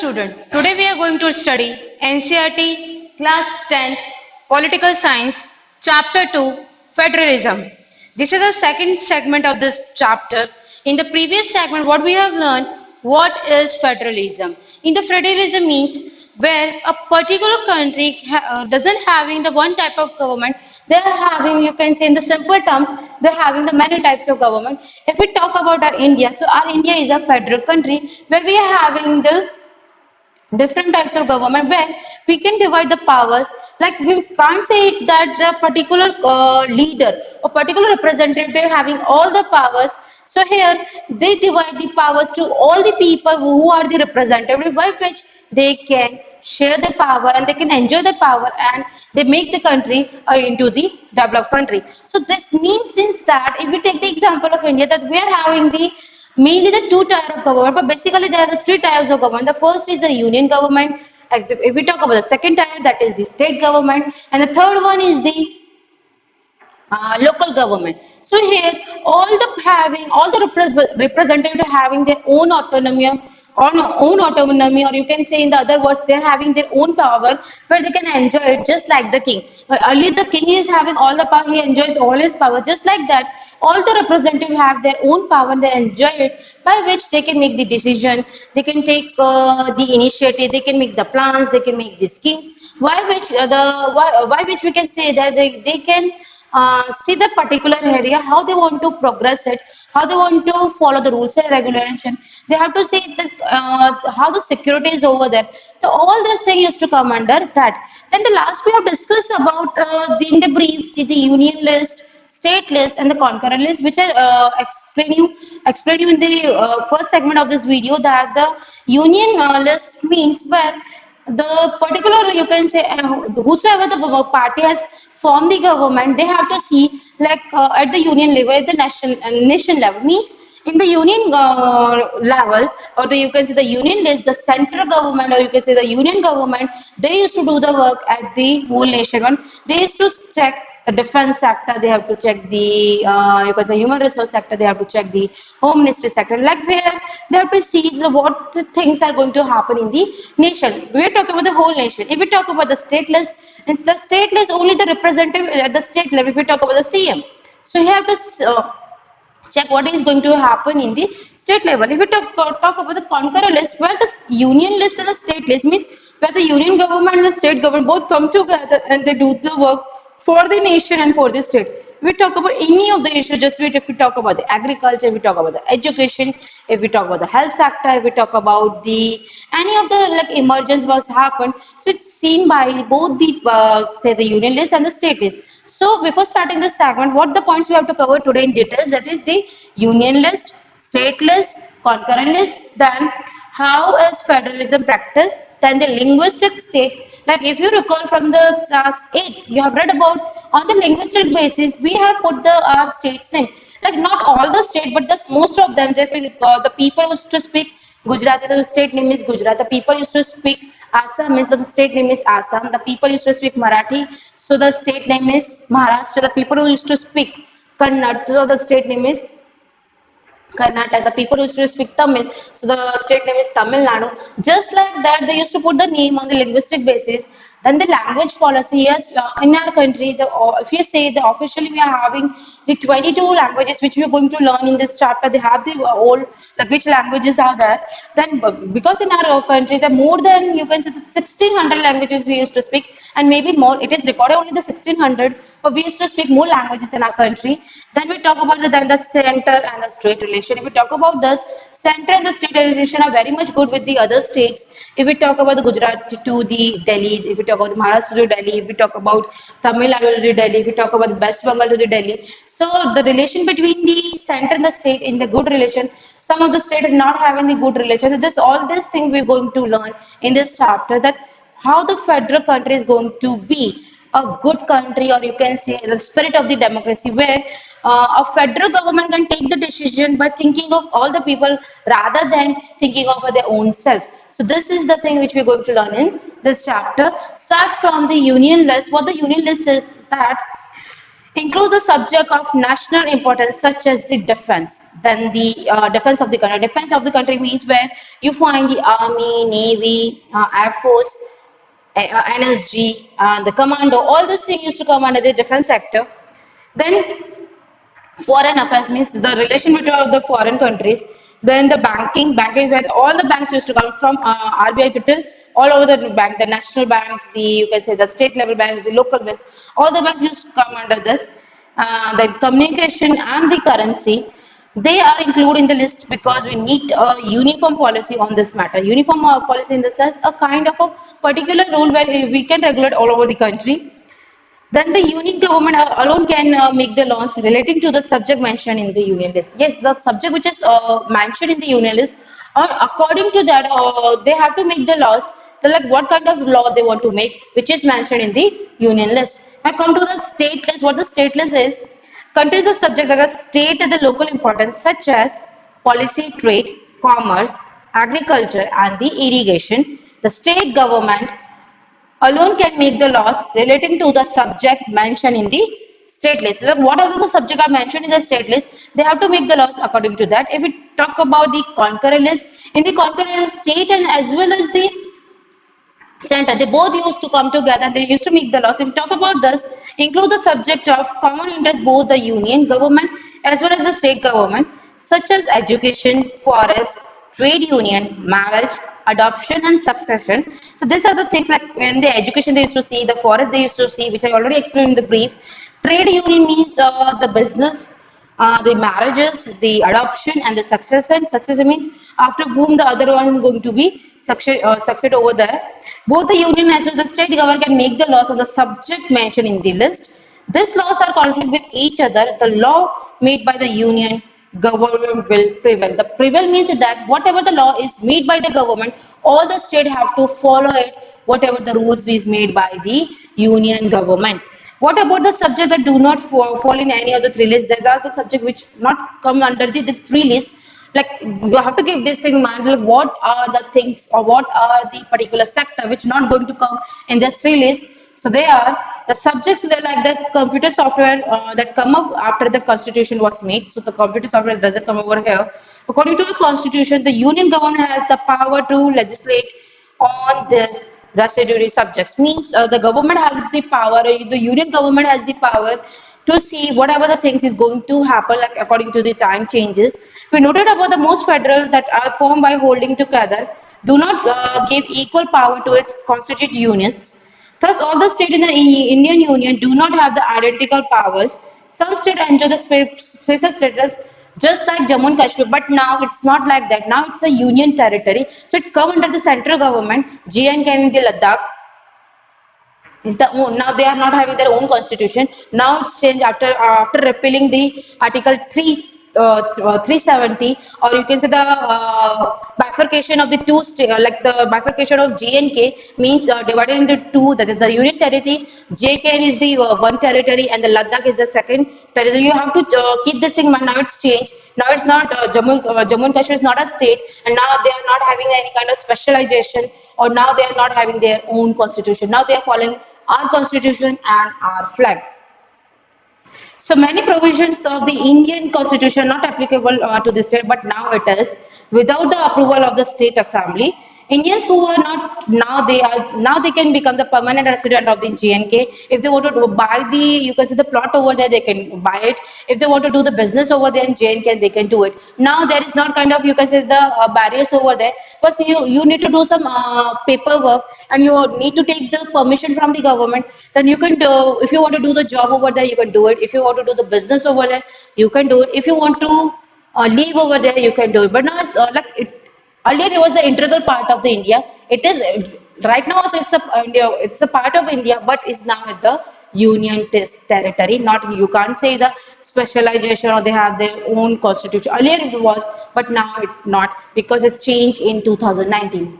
student. Today we are going to study NCERT class 10th Political Science chapter 2 Federalism. This is the second segment of this chapter. In the previous segment what we have learned what is federalism. In the federalism means where a particular country doesn't having the one type of government, they are having, you can say in the simple terms, they are having the many types of government. If we talk about our India, so our India is a federal country where we are having the different types of government where we can divide the powers. Like we can't say it that the particular leader or particular representative having all the powers. So here they divide the powers to all the people who are the representative, by which they can share the power and they can enjoy the power, and they make the country into the developed country. So this means since that if we take the example of India, that we are having the mainly the two types of government, but basically there are the three types of government. The first is the union government. If we talk about the second type, that is the state government, and the third one is the local government. So here, all the representative having their own autonomy, or you can say in the other words, they're having their own power where they can enjoy it just like the king. But earlier the king is having all the power, he enjoys all his power. Just like that, all the representatives have their own power and they enjoy it, by which they can make the decision, they can take the initiative, they can make the plans, they can make the schemes. Why which we can say that they can see the particular area, how they want to progress it, how they want to follow the rules and regulation. They have to see that how the security is over there. So all this thing used to come under that. Then the last we have discussed about in the brief the union list, state list, and the concurrent list, which I explain you in the first segment of this video, that the union list means where the particular, you can say, whosoever the party has formed the government, they have to see like at the union level, at the nation level, means in the union level, or you can say the union list, the central government, or you can say the union government, they used to do the work at the whole nation one. They used to check the defense sector, they have to check the you can say human resource sector, they have to check the home ministry sector, like where they have to see what the things are going to happen in the nation. We are talking about the whole nation. If we talk about the state list, it's the state list only the representative at the state level. If we talk about the CM, so you have to check what is going to happen in the state level. If we talk about the concurrent list, where the union list and the state list means where the union government and the state government both come together and they do the work for the nation and for the state. If we talk about any of the issues, just wait, if we talk about the agriculture, if we talk about the education, if we talk about the health sector, if we talk about the any of the like emergence was happened, so it's seen by both the say the union list and the state list. So before starting this segment, what the points we have to cover today in details, that is the union list, state list, concurrent list, then how is federalism practiced, then the linguistic state. Like if you recall from the class 8, you have read about on the linguistic basis, we have put the states name. Like not all the state, but the most of them, just the people used to speak Gujarati, the state name is Gujarat. The people used to speak Assam, so the state name is Assam. The people used to speak Marathi, so the state name is Maharashtra. The people who used to speak Kannada, so the state name is Karnataka. The people used to speak Tamil, so the state name is Tamil Nadu. Just like that, they used to put the name on the linguistic basis. Then the language policy, yes, in our country, if you say the officially we are having the 22 languages which we are going to learn in this chapter, they have the old, like which languages are there. Then because in our country, the more than, you can say, the 1600 languages we used to speak, and maybe more, it is recorded only the 1600, but we used to speak more languages in our country. Then we talk about then the center and the state relation. If we talk about this, center and the state relation are very much good with the other states. If we talk about the Gujarat to the Delhi, if we talk about the Maharashtra to Delhi, if we talk about Tamil Nadu to the Delhi, if we talk about the West Bengal to the Delhi. So the relation between the center and the state in the good relation, some of the state are not having the good relation. This all these things we're going to learn in this chapter, that how the federal country is going to be a good country, or you can say the spirit of the democracy, where a federal government can take the decision by thinking of all the people rather than thinking of their own self. So this is the thing which we're going to learn in this chapter. Start from the union list. What the union list is, that includes the subject of national importance such as the defense. Then the defense of the country. Defense of the country means where you find the army, navy, air force, NSG, and the commando. All these things used to come under the defense sector. Then foreign affairs means the relation between the foreign countries. Then the banking where all the banks used to come from RBI to all over the bank, the national banks, the you can say the state level banks, the local banks, all the banks used to come under this. The communication and the currency, they are included in the list because we need a uniform policy on this matter. Uniform policy in the sense a kind of a particular rule where we can regulate all over the country. Then the union government alone can make the laws relating to the subject mentioned in the union list. Yes, the subject which is mentioned in the union list, or according to that, they have to make the laws. So like what kind of law they want to make, which is mentioned in the union list. Now come to the state list. What the state list is, contains the subject that are state and the local importance, such as policy, trade, commerce, agriculture, and the irrigation. The state government alone can make the laws relating to the subject mentioned in the state list. Look, whatever the subject are mentioned in the state list, they have to make the laws according to that. If we talk about the concurrent list, in the concurrent list, state and as well as the center, they both used to come together. They used to make the laws. If we talk about this, include the subject of common interest, both the union government as well as the state government, such as education, forest, trade union, marriage, adoption, and succession. So these are the things like in the education they used to see, the forest they used to see, which I already explained in the brief. Trade union means the business, the marriages, the adoption, and the succession. Succession means after whom the other one is going to be succeed over there. Both the union as well as the state government can make the laws on the subject mentioned in the list. These laws are conflict with each other. The law made by the union government will prevail. The prevail means that whatever the law is made by the government, all the state have to follow it, whatever the rules is made by the union government. What about the subject that do not fall in any of the three lists? There are the subject which not come under this three lists. Like you have to keep this thing in mind. Like what are the things or what are the particular sector which not going to come in this three lists? So they are the subjects they like the computer software that come up after the constitution was made. So the computer software doesn't come over here. According to the constitution, the union government has the power to legislate on this residuary subjects. Means the government has the power, the union government has the power to see whatever the things is going to happen like according to the time changes. We noted about the most federal that are formed by holding together do not give equal power to its constituent unions. Thus, all the states in the Indian Union do not have the identical powers. Some states enjoy the special status just like Jammu and Kashmir, but now it's not like that. Now it's a union territory, so it's come under the central government. JNK and the Ladakh is the own. Now they are not having their own constitution. Now it's changed after repealing the Article 370, or you can say the bifurcation of the two like the bifurcation of JNK means divided into two. That is the union territory. JKN is the one territory, and the Ladakh is the second territory. You have to keep this thing. Now it's changed. Now it's not Jammu and Kashmir is not a state, and now they are not having any kind of specialization, or now they are not having their own constitution. Now they are following our constitution and our flag. So many provisions of the Indian constitution not applicable to the state, but now it is without the approval of the state assembly. Indians who are not now they can become the permanent resident of the JNK. If they want to buy the you can see the plot over there, they can buy it. If they want to do the business over there in JNK, they can do it. Now there is not kind of you can say the barriers over there, but you need to do some paperwork and you need to take the permission from the government. Then you can do if you want to do the job over there, you can do it. If you want to do the business over there, you can do it. If you want to leave over there, you can do it. But now it's like it. Earlier, it was the integral part of the India. It is right now also it's a India. It's a part of India, but is now at the union territory. Not you can't say the specialization or they have their own constitution. Earlier it was, but now it not because it's changed in 2019.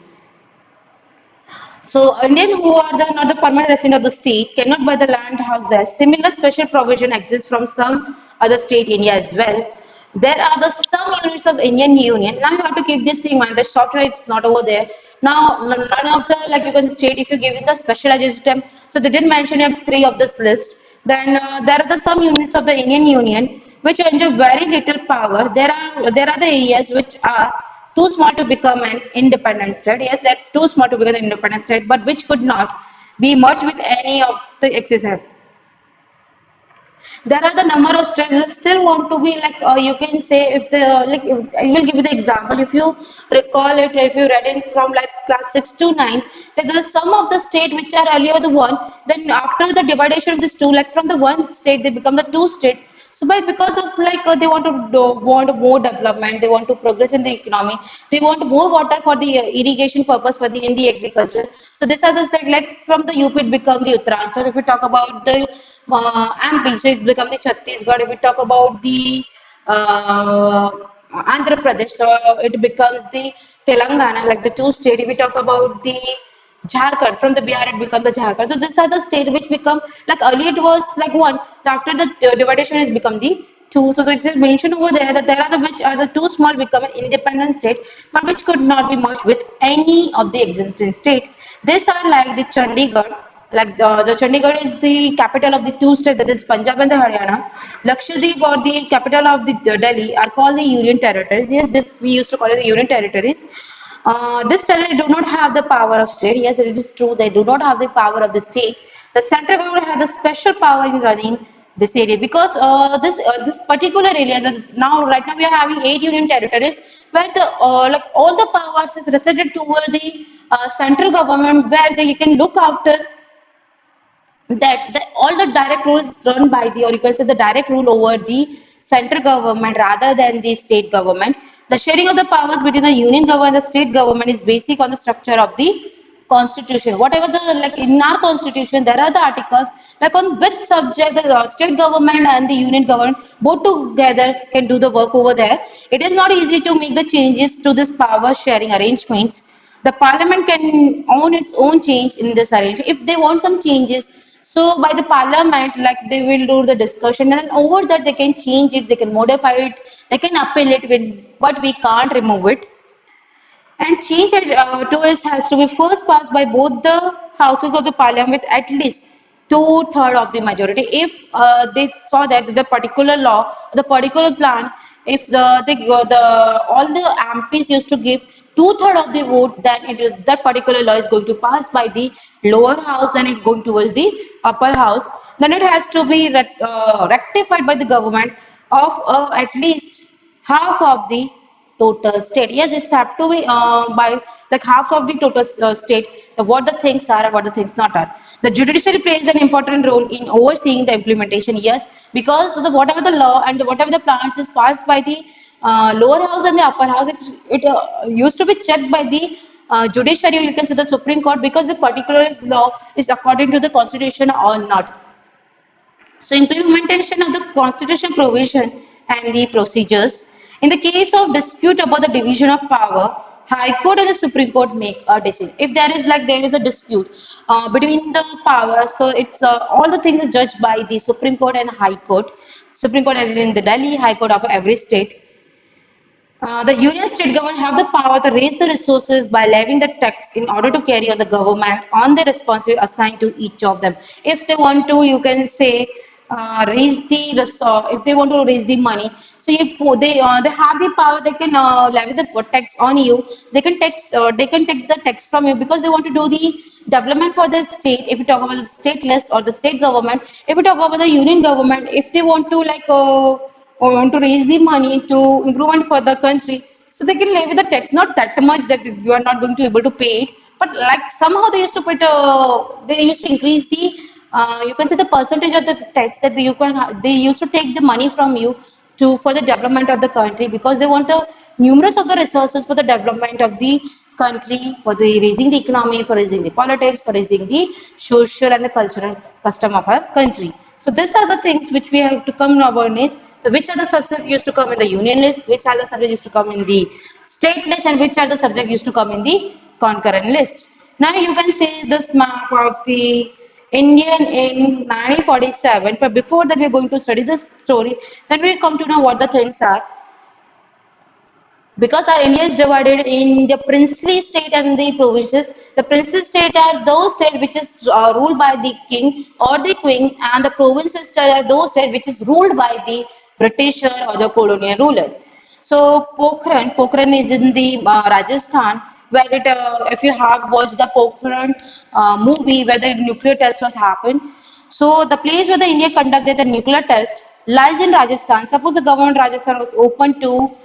So Indian who are the not the permanent resident of the state cannot buy the land house there. Similar special provision exists from some other state India as well. There are the some units of Indian Union. Now you have to keep this thing in mind. The software it's not over there. Now none of the like you can state if you give it the specialization. So they didn't mention three of this list. Then there are the some units of the Indian Union which enjoy very little power. There are the areas which are too small to become an independent state. Yes, they're too small to become an independent state, but which could not be merged with any of the existing. There are the number of states that still want to be like you can say if the like I will give you the example. If you recall it, if you read it from like class 6 to 9, that there are some of the state which are earlier the one, then after the dividation of these two, like from the one state they become the two states. So by because of like they want to want more development, they want to progress in the economy, they want more water for the irrigation purpose for the in the agriculture. So these are the state like from the UP it become the Uttarakhand. If we talk about the MP, so it become the Chhattisgarh. If we talk about the uh, Andhra Pradesh, so it becomes the Telangana, like the two state. If we talk about the Jharkhand, from the BR it become the Jharkhand. So these are the state which become like earlier it was like one. After the dividation has become the two. So it is mentioned over there that there are the which are the two small become an independent state, but which could not be merged with any of the existing state. These are like the Chandigarh, like the Chandigarh is the capital of the two states, that is Punjab and the Haryana. Lakshadweep or the capital of the Delhi are called the Union Territories. Yes, this we used to call it the Union Territories. This territory do not have the power of state. Yes, it is true. They do not have the power of the state. The central government has the special power in running this area because this particular area. That now right now we are having 8 union territories where the like all the powers is resided toward the central government where they can look after that all the direct rules run by the or you can say the direct rule over the central government rather than the state government. The sharing of the powers between the union government and the state government is basic on the structure of the constitution. Whatever the like in our constitution there are the articles like on which subject the state government and the union government both together can do the work over there. It is not easy to make the changes to this power sharing arrangements. The parliament can own its own change in this arrangement if they want some changes. So by the parliament, like they will do the discussion, and over that they can change it, they can modify it, they can appeal it, but we can't remove it. And change it to it has to be first passed by both the houses of the parliament with at least two-third of the majority. If they saw that the particular law, the particular plan, if the all the MPs used to give two-third of the vote, then that particular law is going to pass by the lower house, then it going towards the upper house. Then it has to be rectified by the government of at least half of the total state. Yes, it's have to be by like half of the total state, the what the things are and what the things not are. The judiciary plays an important role in overseeing the implementation. Yes, because the whatever the law and whatever the plans is passed by the lower house and the upper house, it used to be checked by the judiciary. You can say the Supreme Court because the particular law is according to the constitution or not. So implementation of the constitution provision and the procedures. In the case of dispute about the division of power, High Court and the Supreme Court make a decision. If there is a dispute between the power, so it's all the things is judged by the Supreme Court and High Court. Supreme Court is in the Delhi, High Court of every state. The union state government have the power to raise the resources by levying the tax in order to carry on the government on the responsibility assigned to each of them. If they want to, you can say, raise the resource. If they want to raise the money, so they have the power. They can levy the tax on you. They can take the tax from you because they want to do the development for the state. If you talk about the state list or the state government, if you talk about the union government, if they want to like. Or want to raise the money to improvement for the country, so they can levy the tax, not that much that you are not going to be able to pay it, but like somehow they used to put they used to increase the you can say the percentage of the tax that they used to take the money from you to for the development of the country because they want the numerous of the resources for the development of the country, for the raising the economy, for raising the politics, for raising the social and the cultural custom of our country. So these are the things which we have to come in awareness. So which are the subjects used to come in the union list, which are the subjects used to come in the state list, and which are the subjects used to come in the concurrent list. Now you can see this map of the Indian in 1947. But before that, we're going to study this story. Then we'll come to know what the things are. because our India is divided in the princely state and the provinces. The princely state are those states which is ruled by the king or the queen, and the provinces are those states which is ruled by the British or the colonial ruler. So Pokhran is in the Rajasthan, where if you have watched the Pokhran movie where the nuclear test was happened. So the place where the India conducted the nuclear test lies in Rajasthan. Suppose the government of Rajasthan was open to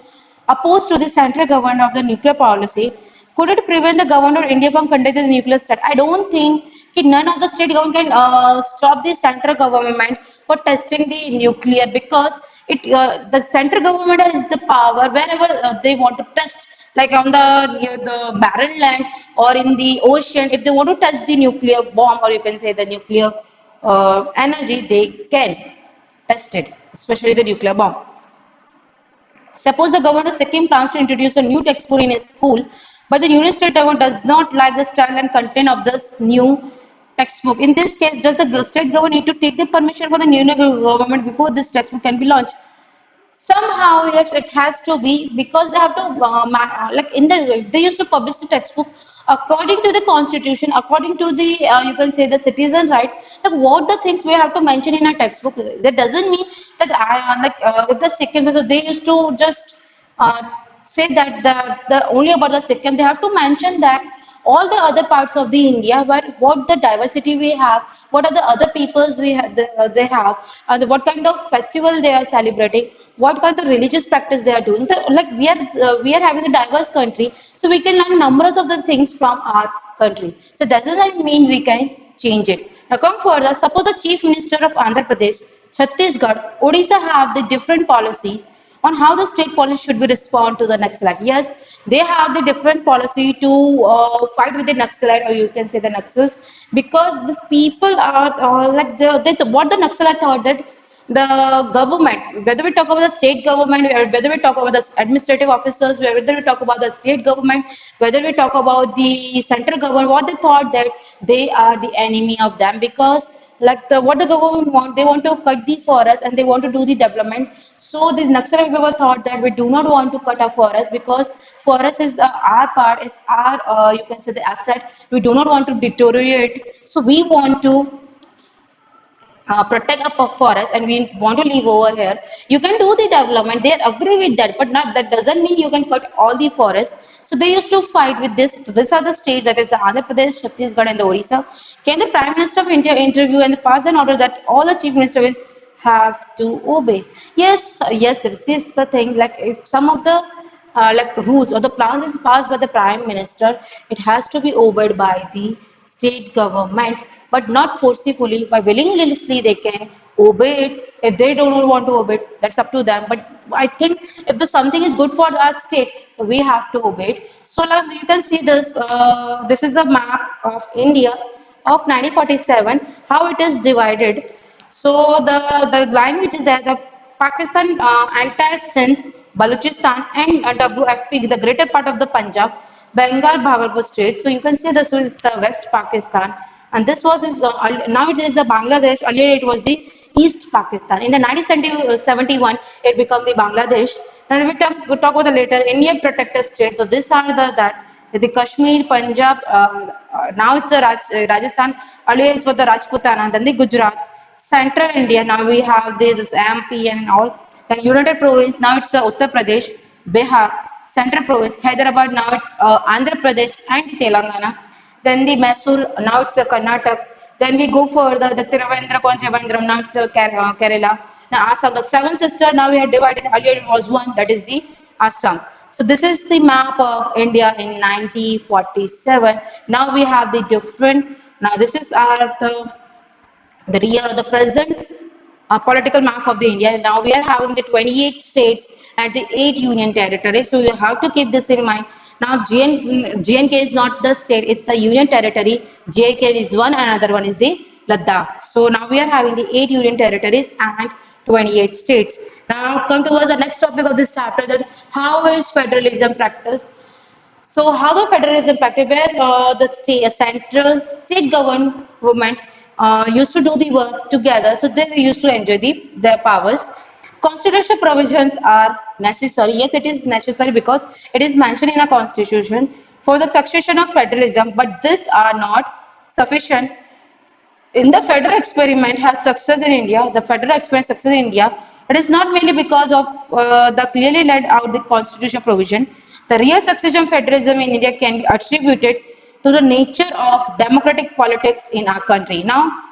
opposed to the central government of the nuclear policy, could it prevent the government of India from conducting the nuclear test? I don't think none of the state government can stop the central government for testing the nuclear because the central government has the power wherever they want to test, like on the near the barren land or in the ocean. If they want to test the nuclear bomb or you can say the nuclear energy, they can test it, especially the nuclear bomb. Suppose the government of Sikkim plans to introduce a new textbook in a school, but the Union State government does not like the style and content of this new textbook. In this case, does the state government need to take the permission from the union government before this textbook can be launched? Somehow, yes, it has to be because they have to like in the they used to publish the textbook according to the constitution, according to the you can say the citizen rights. Like what the things we have to mention in a textbook. That doesn't mean that if the Sikkim, so they used to just say that the only about the Sikkim, they have to mention that all the other parts of the India, where what the diversity we have, what are the other peoples they have, and what kind of festival they are celebrating, what kind of religious practice they are doing. Like we are having a diverse country, so we can learn numbers of the things from our country. So that doesn't mean we can change it. Now come further. Suppose the Chief Minister of Andhra Pradesh, Chhattisgarh, Odisha have the different policies on how the state police should be respond to the Naxalite. Yes, they have the different policy to fight with the Naxalite, or you can say the Naxals, because these people are what the Naxalite thought that the government, whether we talk about the state government, or whether we talk about the administrative officers, whether we talk about the state government, whether we talk about the central government, what they thought that they are the enemy of them because like what the government want, they want to cut the forest and they want to do the development. So the Naxalite people thought that we do not want to cut our forest because forest is our part, it's our you can say the asset. We do not want to deteriorate. So we want to protect a forest and we want to live over here, you can do the development. They agree with that, but not that doesn't mean you can cut all the forest. So they used to fight with this. So these are the states that is Andhra Pradesh, Chhattisgarh, and the Orissa. Can the Prime Minister of India interview and pass an order that all the Chief Minister will have to obey? Yes, yes, this is the thing. Like if some of the like rules or the plans is passed by the Prime Minister, it has to be obeyed by the state government, but not forcefully. By willingly, they can obey it. If they don't want to obey it, that's up to them. But I think if the something is good for our state, we have to obey it. So like you can see this. This is the map of India of 1947. How it is divided. So the line which is there, the Pakistan, entire Sindh, Balochistan, and WFP, the greater part of the Punjab, Bengal, Bhagalpur state. So you can see this is the West Pakistan, and this was now it is the Bangladesh. Earlier it was the East Pakistan. In the 1971, it became the Bangladesh. And we talk about the later Indian protected state. So these are the Kashmir, Punjab. Now it's the Rajasthan. Earlier it was the Rajputana, then the Gujarat. Central India, now we have this MP and all. Then United Province, now it's Uttar Pradesh, Bihar, Central Province, Hyderabad, now it's Andhra Pradesh and Telangana. Then the Mysore, now it's Karnataka. Then we go further, the Trivandrum, now it's Kerala. Now Assam, the seven sister, now we are divided. Earlier it was one, that is the Assam. So this is the map of India in 1947. Now we have the different. Now this is our the real or the present political map of the India. Now we are having the 28 states and the 8 union territories. So you have to keep this in mind. Now GNK is not the state, it's the union territory. JK is one, another one is the Ladakh. So now we are having the 8 union territories and 28 states. Now come towards the next topic of this chapter, that how is federalism practiced. So how the federalism practice, where the central state government used to do the work together, so they used to enjoy their powers. Constitutional provisions are necessary. Yes, it is necessary because it is mentioned in a constitution for the succession of federalism, but these are not sufficient. In the federal experiment has success in India, the federal experiment success in India, it is not mainly because of the clearly laid out the constitutional provision. The real success of federalism in India can be attributed to the nature of democratic politics in our country. Now,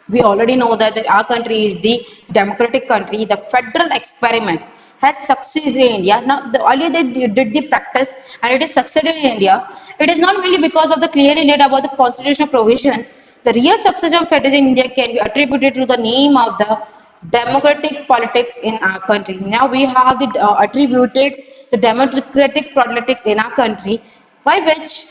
we already know that our country is the democratic country. The federal experiment has succeeded in India. Now, earlier they did the practice and it is succeeded in India. It is not merely because of the clearly laid about the constitutional provision. The real success of federalism in India can be attributed to the name of the democratic politics in our country. Now we have the attributed the democratic politics in our country, by which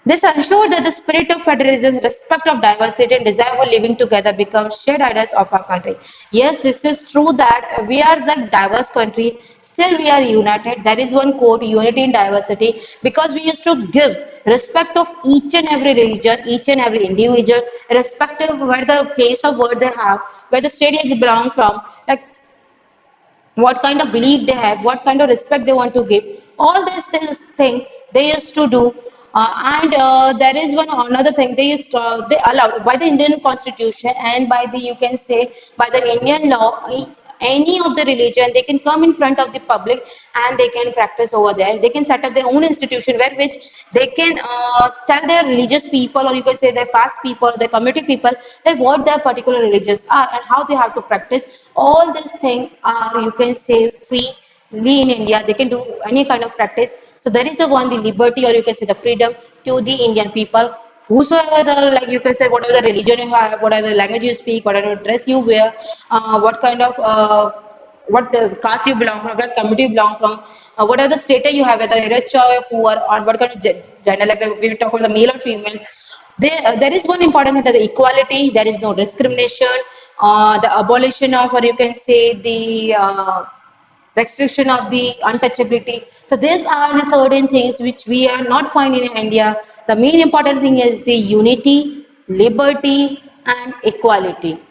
this ensures that the spirit of federalism, respect of diversity, and desire for living together become shared ideas of our country. Yes, this is true that we are the diverse country, still we are united. That is one quote, unity in diversity, because we used to give respect of each and every religion, each and every individual, irrespective of where the place of birth they have, where the state they belong from. Like what kind of belief they have, what kind of respect they want to give. All these thing they used to do, and there is one another thing they used they allowed by the Indian Constitution and by the you can say by the Indian law. Any of the religion they can come in front of the public and they can practice over there. They can set up their own institution where which they can tell their religious people or you can say their caste people, their community people like what their particular religions are and how they have to practice. All these things are you can say freely in India. They can do any kind of practice. So there is a one the liberty or you can say the freedom to the Indian people. Whosoever the like you can say whatever the religion you have, whatever the language you speak, whatever dress you wear, what kind of what the caste you belong from, what community you belong from, whatever the status you have, whether rich or poor, or what kind of gender, like we talk about the male or female. There is one important thing that the equality, there is no discrimination, the abolition of, or you can say the restriction of the untouchability. So these are the certain things which we are not finding in India. The main important thing is the unity, liberty, and equality.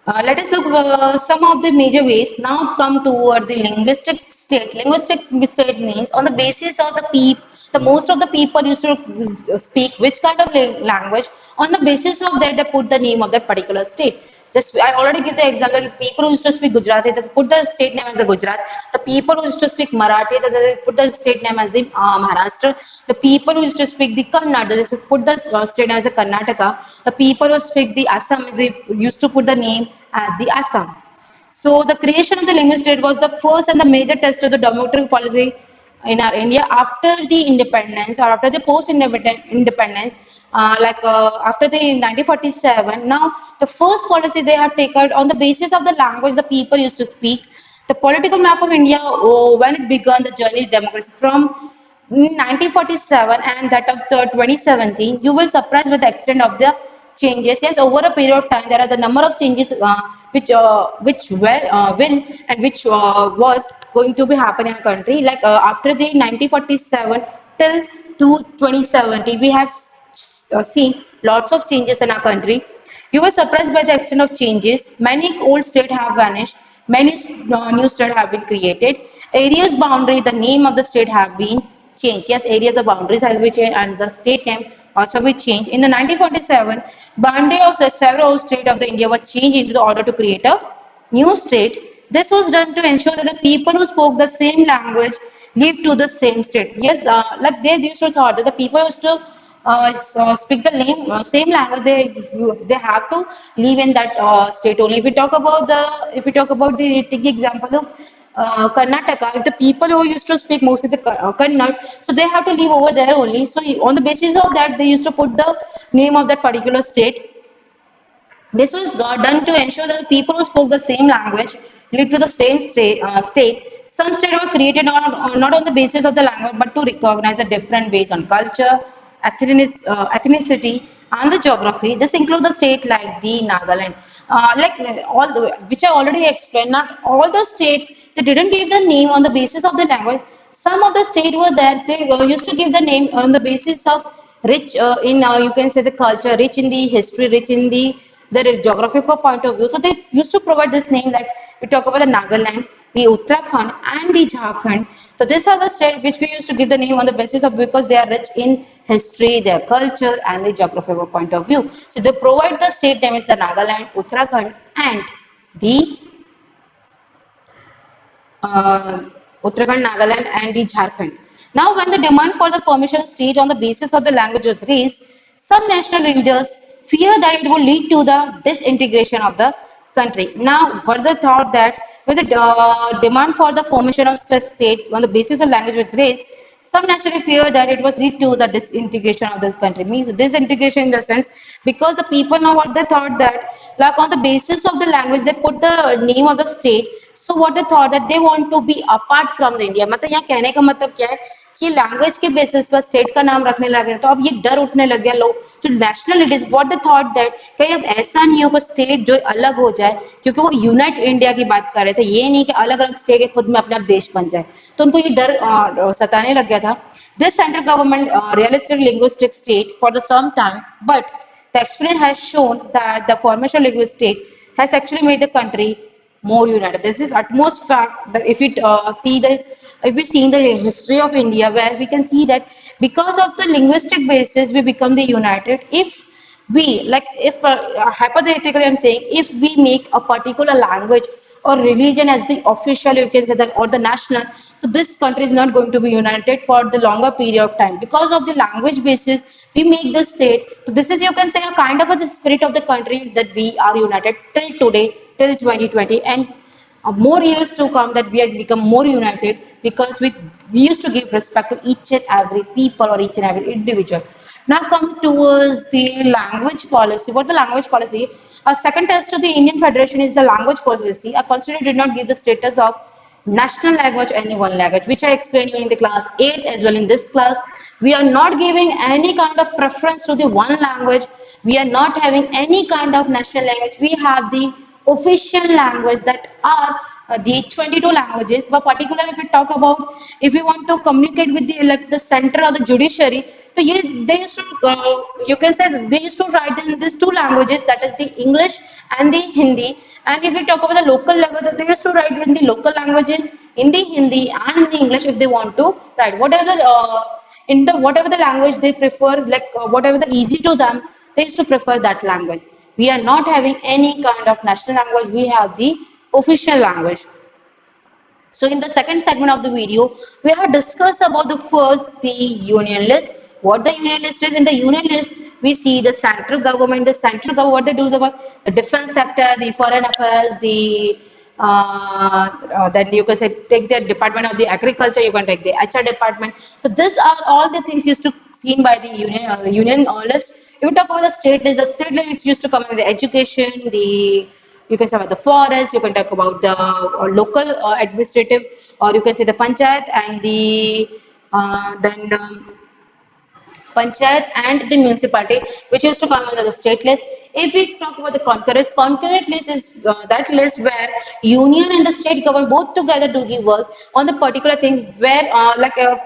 Let us look some of the major ways. Now come toward the linguistic state. Linguistic state means on the basis of the most of the people used to speak which kind of language. On the basis of that, they put the name of that particular state. Just I already give the example. People who used to speak Gujarati, they put the state name as the Gujarat. The people who used to speak Marathi, they put the state name as the Maharashtra. The people who used to speak the Kannada, they put the state name as the Karnataka. The people who speak the Assam, they used to put the name as the Assam. So the creation of the linguist state was the first and the major test of the democratic policy in our India after the independence or after the post-independence, after the 1947. Now, the first policy they have taken on the basis of the language the people used to speak. The political map of India, oh, when it began the journey of democracy from 1947 and that of the 2017, you will surprised with the extent of the changes. Yes, over a period of time, there are the number of changes will and which was going to be happening in a country. Like after the 1947 till to 2070, we have seen lots of changes in our country. You were surprised by the extent of changes. Many old states have vanished. Many new states have been created. Areas boundary, the name of the state have been changed. Yes, areas of boundaries have been changed and the state name also be changed. In the 1947, boundary of the several states of the India was changed into the order to create a new state. This was done to ensure that the people who spoke the same language lived to the same state. Yes, like they used to thought that the people used to speak the same language. They have to live in that state only. If we talk about the take the example of Karnataka, if the people who used to speak mostly the Kannada, so they have to live over there only. So on the basis of that, they used to put the name of that particular state. This was done to ensure that the people who spoke the same language lived to the same state. Some states were created not on the basis of the language but to recognize the different ways on culture, ethnicity, and the geography. This includes the state like the Nagaland. Which I already explained, not all the state they didn't give the name on the basis of the language. Some of the state were there, they used to give the name on the basis of rich in you can say the culture, rich in the history, rich in the their geographical point of view. So they used to provide this name, like we talk about the Nagaland, the Uttarakhand, and the Jharkhand. So these are the states which we used to give the name on the basis of because they are rich in history, their culture, and the geographical point of view. So they provide the state name is the Nagaland, Uttarakhand, and the uh, Uttarakhand, Nagaland, and the Jharkhand. Now, when the demand for the formation of state on the basis of the language was raised, some national leaders fear that it would lead to the disintegration of the country. Now, what they thought that when the demand for the formation of such state on the basis of language was raised, some naturally fear that it was lead to the disintegration of this country. Means disintegration in the sense because the people now what they thought that like on the basis of the language they put the name of the state. So what they thought that they want to be apart from the India. मतलब यहाँ कहने का मतलब क्या है कि language के basis पर स्टेट का नाम रखने लगे तो अब ये डर उठने लग गया लोग जो national it is what they thought that कहीं अब ऐसा नहीं होगा स्टेट जो अलग हो जाए क्योंकि वो यूनाइट इंडिया की बात कर रहे थे ये नहीं कि अलग अलग स्टेट के खुद में अपना देश बन जाए तो उनको ये डर सताने लग गया था this central government realistic linguistic state for the some time but the experience has shown that the formation of linguistic has actually made the country more united. This is utmost fact that if it see the if we see the history of India, where we can see that because of the linguistic basis, we become the united. If we like, if hypothetically, I'm saying, if we make a particular language or religion as the official, you can say that, or the national, so this country is not going to be united for the longer period of time because of the language basis. We make the state. So this is you can say a kind of the spirit of the country that we are united till today, till 2020, and more years to come that we have become more united because we used to give respect to each and every people or each and every individual. Now come towards the language policy. What the language policy? A second test to the Indian Federation is the language policy. A constitution did not give the status of national language any one language, which I explained you in the class 8 as well in this class. We are not giving any kind of preference to the one language. We are not having any kind of national language. We have the official language that are the 22 languages, but particularly if we talk about if we want to communicate with the like the center or the judiciary, so they used to you can say they used to write in these two languages, that is the English and the Hindi. And if we talk about the local level, they used to write in the local languages in the Hindi and in the English if they want to write whatever the in the whatever the language they prefer, like whatever the easy to them, they used to prefer that language. We are not having any kind of national language. We have the official language. So in the second segment of the video, we have discussed about the first, the union list. What the union list is? In the union list, we see the central government. The central government, what they do, the defense sector, the foreign affairs, the then you can say take the department of the agriculture. You can take the HR department. So these are all the things used to seen by the union list. If you talk about the state list is used to come in the education, the you can say about the forest, you can talk about the local administrative, or you can say the panchayat and the then panchayat and the municipality, which used to come under the state list. If we talk about the concurrent list is that list where union and the state government both together do the work on the particular thing where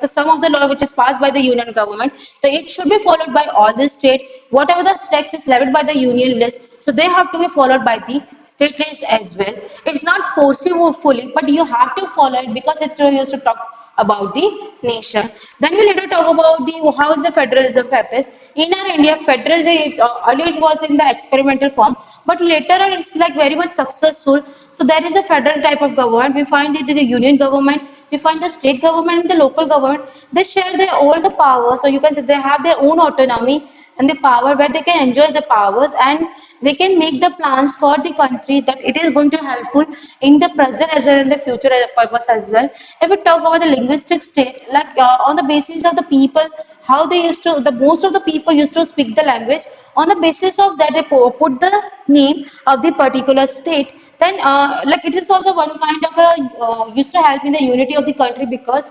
the sum of the law which is passed by the union government, so it should be followed by all the state. Whatever the tax is levied by the union list, so they have to be followed by the state list as well. It's not forcible fully, but you have to follow it because it used to talk about the nation. Then we later talk about the how is the federalism practice in our India. Federalism earlier it was in the experimental form, but later on it's like very much successful. So there is a federal type of government. We find it in the union government. We find the state government and the local government. They share their all the powers. So you can say they have their own autonomy and the power where they can enjoy the powers and they can make the plans for the country that it is going to helpful in the present as well in the future purpose as well. If we talk about the linguistic state, like on the basis of the people, how they used to, the most of the people used to speak the language. On the basis of that, they put the name of the particular state. Then, like it is also one kind of a used to help in the unity of the country because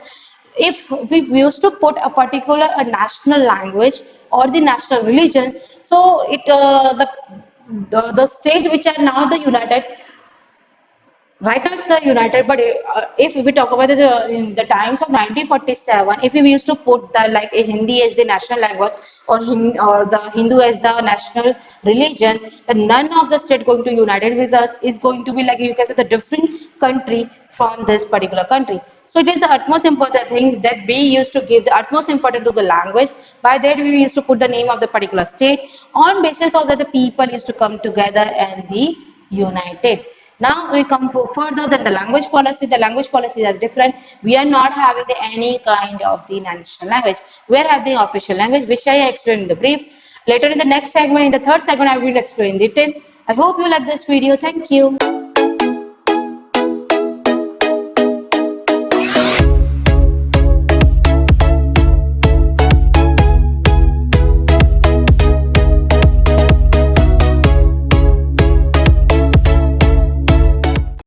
if we used to put a particular a national language or the national religion, so it the state which are now the united Right now it's united, but if we talk about in the times of 1947, if we used to put the like a Hindi as the national language, or the Hindu as the national religion, then none of the state going to united with us is going to be like you can say the different country from this particular country. So it is the utmost important thing that we used to give the utmost importance to the language. By that we used to put the name of the particular state on basis of that the people used to come together and the united. Now we come for further than the language policy. The language policies are different. We are not having any kind of the national language. We are having the official language, which I explained in the brief. Later in the next segment, in the third segment, I will explain in detail. I hope you like this video. Thank you.